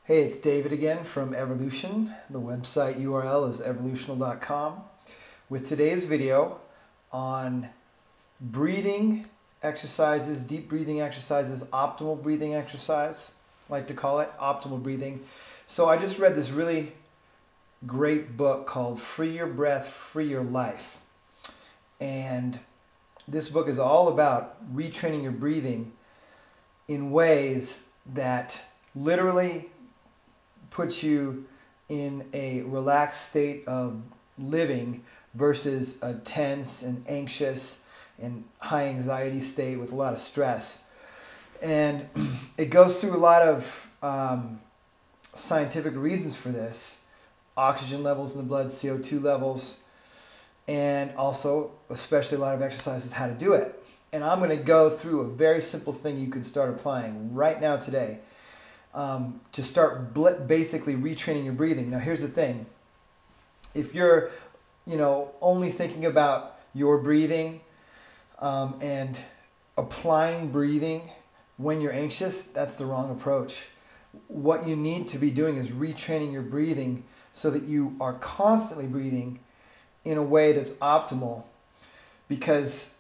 Hey, it's David again from Evolution. The website URL is evolutional.com with today's video on breathing exercises, deep breathing exercises, optimal breathing exercise, I like to call it optimal breathing. So I just read this really great book called Free Your Breath, Free Your Life. And this book is all about retraining your breathing in ways that literally puts you in a relaxed state of living versus a tense and anxious and high anxiety state with a lot of stress. And it goes through a lot of scientific reasons for this: oxygen levels in the blood, CO2 levels, and also, especially a lot of exercises, how to do it. And I'm going to go through a very simple thing you can start applying right now today to start basically retraining your breathing. Now, here's the thing. If you're, only thinking about your breathing and applying breathing when you're anxious, that's the wrong approach. What you need to be doing is retraining your breathing so that you are constantly breathing in a way that's optimal. Because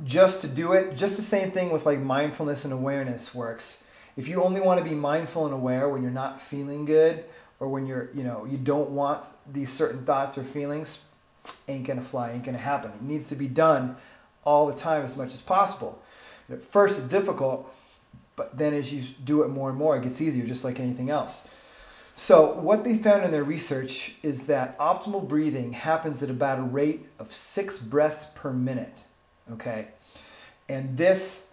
just to do it, just the same thing with like mindfulness and awareness works. If you only want to be mindful and aware when you're not feeling good, or when you're, you don't want these certain thoughts or feelings, ain't gonna fly, ain't gonna happen. It needs to be done all the time as much as possible. At first it's difficult, but then as you do it more and more, it gets easier, just like anything else. So what they found in their research is that optimal breathing happens at about a rate of 6 breaths per minute. Okay, and this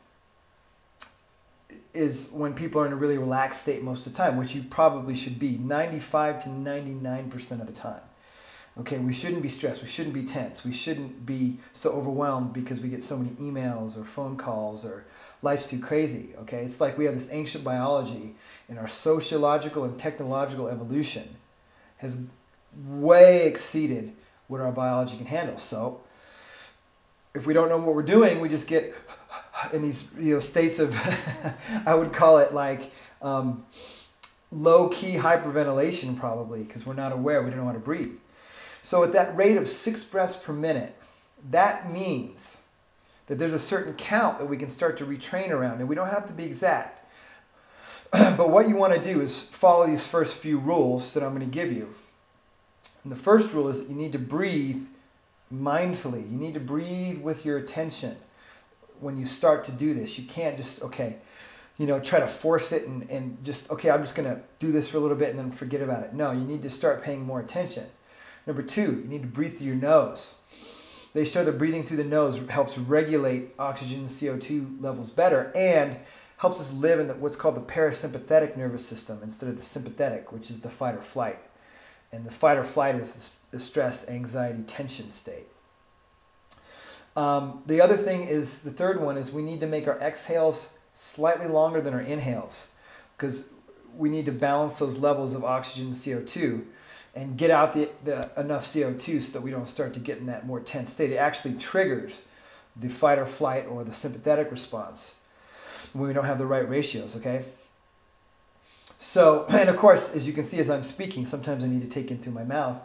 is when people are in a really relaxed state most of the time, which you probably should be 95 to 99% of the time. Okay, we shouldn't be stressed, we shouldn't be tense, we shouldn't be so overwhelmed because we get so many emails or phone calls or life's too crazy. Okay, it's like we have this ancient biology, and our sociological and technological evolution has way exceeded what our biology can handle. So if we don't know what we're doing, we just get in these states of I would call it like low-key hyperventilation, probably, because we're not aware, we don't know how to breathe. So at that rate of 6 breaths per minute, that means that there's a certain count that we can start to retrain around, and we don't have to be exact. But what you want to do is follow these first few rules that I'm going to give you. And the first rule is that you need to breathe mindfully. You need to breathe with your attention when you start to do this. You can't just, try to force it and just, I'm just going to do this for a little bit and then forget about it. No, you need to start paying more attention. Number 2, you need to breathe through your nose. They show that breathing through the nose helps regulate oxygen and CO2 levels better and helps us live in what's called the parasympathetic nervous system instead of the sympathetic, which is the fight or flight. And the fight or flight is the stress, anxiety, tension state. The other thing is, the third one is we need to make our exhales slightly longer than our inhales, because we need to balance those levels of oxygen and CO2 and get out enough CO2 so that we don't start to get in that more tense state. It actually triggers the fight or flight or the sympathetic response when we don't have the right ratios, okay? So, and of course, as you can see as I'm speaking, sometimes I need to take in through my mouth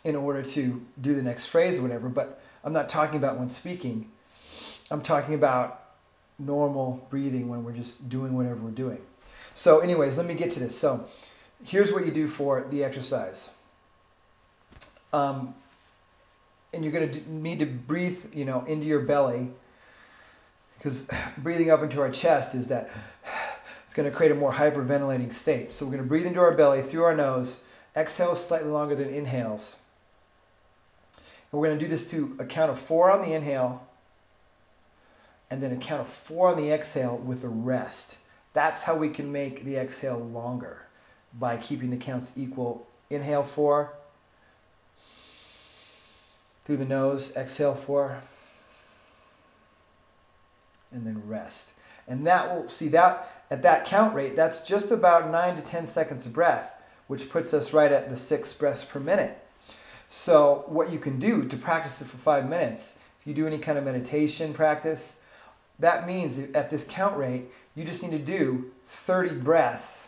in order to do the next phrase or whatever, but I'm not talking about when speaking. I'm talking about normal breathing when we're just doing whatever we're doing. So anyways, let me get to this. So here's what you do for the exercise. And you're going to need to breathe, into your belly, because breathing up into our chest is that it's going to create a more hyperventilating state. So we're going to breathe into our belly through our nose, exhale slightly longer than inhales. And we're going to do this to a count of 4 on the inhale, and then a count of 4 on the exhale with a rest. That's how we can make the exhale longer, by keeping the counts equal. Inhale 4, through the nose, exhale 4, and then rest. And that will, see that, at that count rate, that's just about 9 to 10 seconds of breath, which puts us right at the 6 breaths per minute. So what you can do to practice it for 5 minutes, if you do any kind of meditation practice, that means at this count rate, you just need to do 30 breaths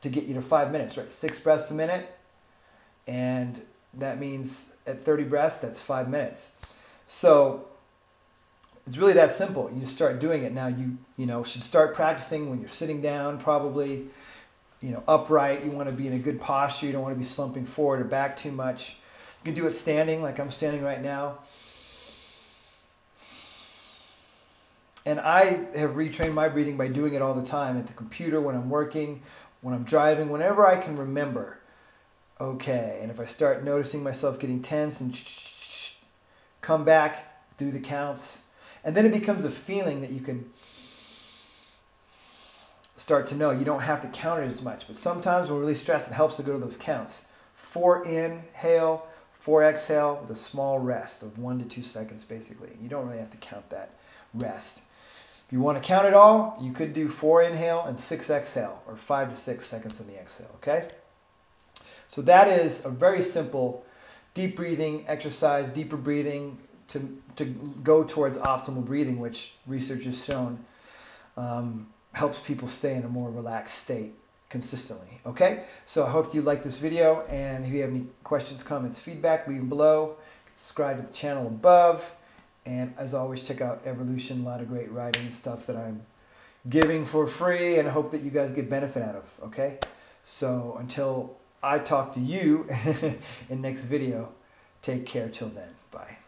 to get you to 5 minutes, right? 6 breaths a minute, and that means at 30 breaths, that's 5 minutes. So it's really that simple. You just start doing it. Now you should start practicing when you're sitting down, probably, upright. You want to be in a good posture. You don't want to be slumping forward or back too much. You can do it standing, like I'm standing right now. And I have retrained my breathing by doing it all the time at the computer, when I'm working, when I'm driving, whenever I can remember. Okay, and if I start noticing myself getting tense and come back, do the counts. And then it becomes a feeling that you can start to know. You don't have to count it as much, but sometimes when we're really stressed, it helps to go to those counts. 4 inhale, 4 exhale with a small rest of 1 to 2 seconds, basically. You don't really have to count that rest. If you want to count it all, you could do 4 inhale and 6 exhale, or 5 to 6 seconds on the exhale, okay? So that is a very simple deep breathing exercise, deeper breathing to go towards optimal breathing, which research has shown helps people stay in a more relaxed state consistently, okay? So I hope you like this video, and if you have any questions, comments, feedback, leave them below. Subscribe to the channel above. And as always, check out Everlution. A lot of great writing and stuff that I'm giving for free, and I hope that you guys get benefit out of, okay? So until I talk to you in next video, take care till then. Bye.